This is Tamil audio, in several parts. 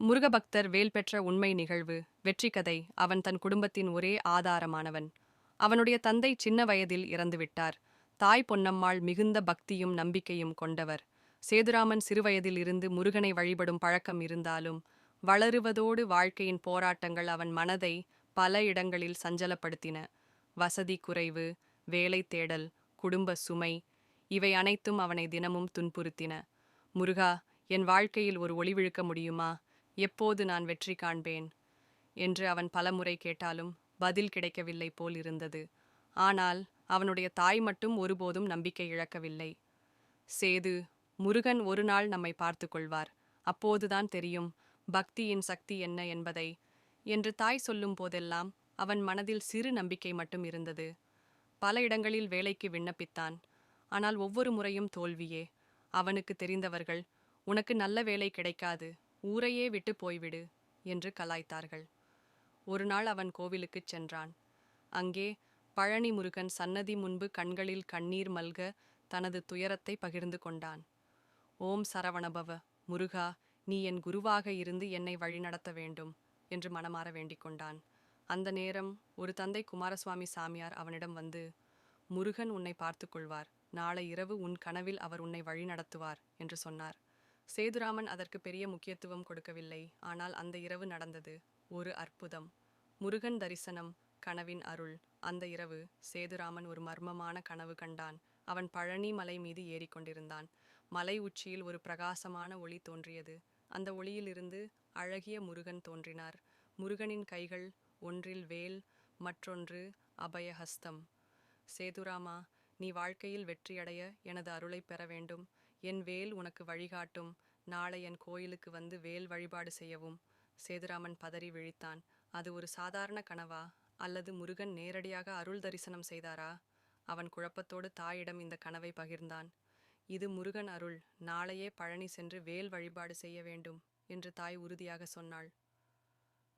முருகபக்தர் வேல் பெற்ற உண்மை நிகழ்வு வெற்றி கதை. அவன் தன் குடும்பத்தின் ஒரே ஆதாரமானவன். அவனுடைய தந்தை சின்ன வயதில் இறந்துவிட்டார். தாய் பொன்னம்மாள் மிகுந்த பக்தியும் நம்பிக்கையும் கொண்டவர். சேதுராமன் சிறுவயதில் இருந்து முருகனை வழிபடும் பழக்கம் இருந்தாலும் வளருவதோடு வாழ்க்கையின் போராட்டங்கள் அவன் மனதை பல இடங்களில் சஞ்சலப்படுத்தின. வசதி குறைவு, வேலை தேடல், குடும்ப சுமை, இவை அனைத்தும் அவனை தினமும் துன்புறுத்தின. முருகா, என் வாழ்க்கையில் ஒரு ஒளி விழுக்க முடியுமா? எப்போது நான் வெற்றி காண்பேன் என்று அவன் பலமுறை கேட்டாலும் பதில் கிடைக்கவில்லை போல் இருந்தது. ஆனால் அவனுடைய தாய் மட்டும் ஒருபோதும் நம்பிக்கை இழக்கவில்லை. சேது, முருகன் ஒரு நாள் நம்மை பார்த்து கொள்வார். அப்போதுதான் தெரியும் பக்தியின் சக்தி என்ன என்பதை என்று தாய் சொல்லும் போதெல்லாம் அவன் மனதில் சிறு நம்பிக்கை மட்டும் இருந்தது. பல இடங்களில் வேலைக்கு விண்ணப்பித்தான். ஆனால் ஒவ்வொரு முறையும் தோல்வியே. அவனுக்கு தெரிந்தவர்கள், உனக்கு நல்ல வேலை கிடைக்காது, ஊரையே விட்டு போய்விடு என்று கலாய்த்தார்கள். ஒரு நாள் அவன் கோவிலுக்குச் சென்றான். அங்கே பழனி முருகன் சன்னதி முன்பு கண்களில் கண்ணீர் மல்க தனது துயரத்தை பகிர்ந்து கொண்டான். ஓம் சரவணபவ, முருகா, நீ என் குருவாக இருந்து என்னை வழிநடத்த வேண்டும் என்று மனமாற வேண்டிக் கொண்டான். அந்த நேரம் ஒரு தந்தை குமாரசுவாமி சாமியார் அவனிடம் வந்து, முருகன் உன்னை பார்த்து கொள்வார், நாளை இரவு உன் கனவில் அவர் உன்னை வழிநடத்துவார் என்று சொன்னார். சேதுராமன் அதற்கு பெரிய முக்கியத்துவம் கொடுக்கவில்லை. ஆனால் அந்த இரவு நடந்தது ஒரு அற்புதம். முருகன் தரிசனம், கனவின் அருள். அந்த இரவு சேதுராமன் ஒரு மர்மமான கனவு கண்டான். அவன் பழனி மலை மீது ஏறிக்கொண்டிருந்தான். மலை உச்சியில் ஒரு பிரகாசமான ஒளி தோன்றியது. அந்த ஒளியிலிருந்து அழகிய முருகன் தோன்றினார். முருகனின் கைகள், ஒன்றில் வேல், மற்றொன்று அபயஹஸ்தம். சேதுராமா, நீ வாழ்க்கையில் வெற்றியடைய எனது அருளை பெற வேண்டும். என் வேல் உனக்கு வழிகாட்டும். நாளை என் கோயிலுக்கு வந்து வேல் வழிபாடு செய்யவும். சேதுராமன் பதறி விழித்தான். அது ஒரு சாதாரண கனவா, அல்லது முருகன் நேரடியாக அருள் தரிசனம் செய்தாரா? அவன் குழப்பத்தோடு தாயிடம் இந்த கனவை பகிர்ந்தான். இது முருகன் அருள், நாளையே பழனி சென்று வேல் வழிபாடு செய்ய வேண்டும் என்று தாய் உறுதியாக சொன்னாள்.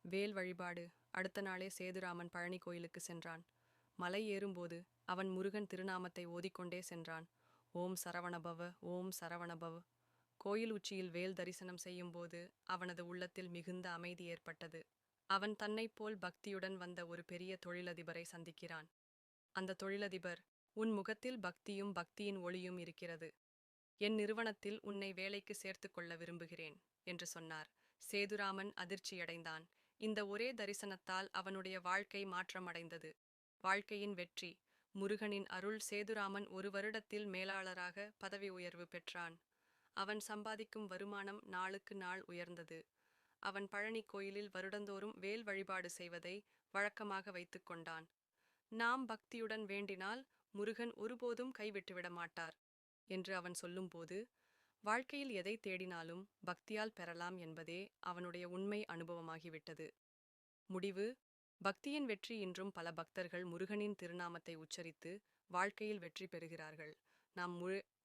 வேல் வழிபாடு. அடுத்த நாளே சேதுராமன் பழனி கோயிலுக்கு சென்றான். மலை ஏறும்போது அவன் முருகன் திருநாமத்தை ஓதிக்கொண்டே சென்றான். ஓம் சரவணபவ, ஓம் சரவணபவ. கோயில் உச்சியில் வேல் தரிசனம் செய்யும்போது அவனது உள்ளத்தில் மிகுந்த அமைதி ஏற்பட்டது. அவன் தன்னைப் போல் பக்தியுடன் வந்த ஒரு பெரிய தொழிலதிபரை சந்திக்கிறான். அந்த தொழிலதிபர், உன் முகத்தில் பக்தியும் பக்தியின் ஒளியும் இருக்கிறது. என் நிறுவனத்தில் உன்னை வேலைக்கு சேர்த்து கொள்ள விரும்புகிறேன் என்று சொன்னார். சேதுராமன் அதிர்ச்சியடைந்தான். இந்த ஒரே தரிசனத்தால் அவனுடைய வாழ்க்கை மாற்றமடைந்தது. வாழ்க்கையின் வெற்றி. முருகனின் அருள். சேதுராமன் ஒரு வருடத்தில் மேலாளராக பதவி உயர்வு பெற்றான். அவன் சம்பாதிக்கும் வருமானம் நாளுக்கு நாள் உயர்ந்தது. அவன் பழனி கோயிலில் வருடந்தோறும் வேல் வழிபாடு செய்வதை வழக்கமாக வைத்துக் கொண்டான். நாம் பக்தியுடன் வேண்டினால் முருகன் ஒருபோதும் கைவிட்டுவிட மாட்டார் என்று அவன் சொல்லும்போது, வாழ்க்கையில் எதை தேடினாலும் பக்தியால் பெறலாம் என்பதே அவனுடைய உண்மை அனுபவமாகிவிட்டது. முடிவு. பக்தியின் வெற்றி. இன்றும் பல பக்தர்கள் முருகனின் திருநாமத்தை உச்சரித்து வாழ்க்கையில் வெற்றி பெறுகிறார்கள். நாம்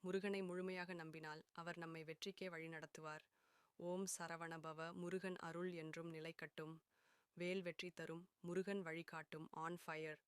முருகனை முழுமையாக நம்பினால் அவர் நம்மை வெற்றிக்கே வழிநடத்துவார். ஓம் சரவணபவ. முருகன் அருள் என்றும் நிலைக்கட்டும். வேல் வெற்றி தரும். முருகன் வழிகாட்டும். On fire.